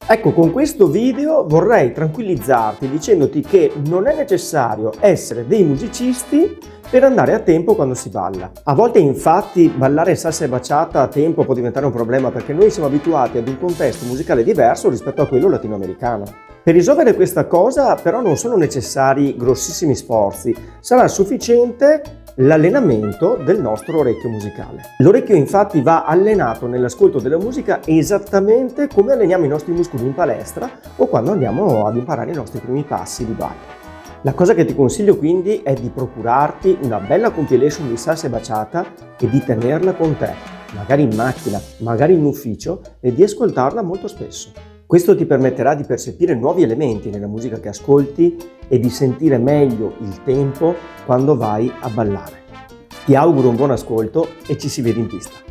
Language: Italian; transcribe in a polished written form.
Ecco, con questo video vorrei tranquillizzarti dicendoti che non è necessario essere dei musicisti per andare a tempo quando si balla. A volte infatti ballare salsa e bachata a tempo può diventare un problema perché noi siamo abituati ad un contesto musicale diverso rispetto a quello latinoamericano. Per risolvere questa cosa però non sono necessari grossissimi sforzi, sarà sufficiente l'allenamento del nostro orecchio musicale. L'orecchio infatti va allenato nell'ascolto della musica esattamente come alleniamo i nostri muscoli in palestra o quando andiamo ad imparare i nostri primi passi di ballo. La cosa che ti consiglio quindi è di procurarti una bella compilation di salsa e bachata e di tenerla con te, magari in macchina, magari in ufficio, e di ascoltarla molto spesso. Questo ti permetterà di percepire nuovi elementi nella musica che ascolti e di sentire meglio il tempo quando vai a ballare. Ti auguro un buon ascolto e ci si vede in pista.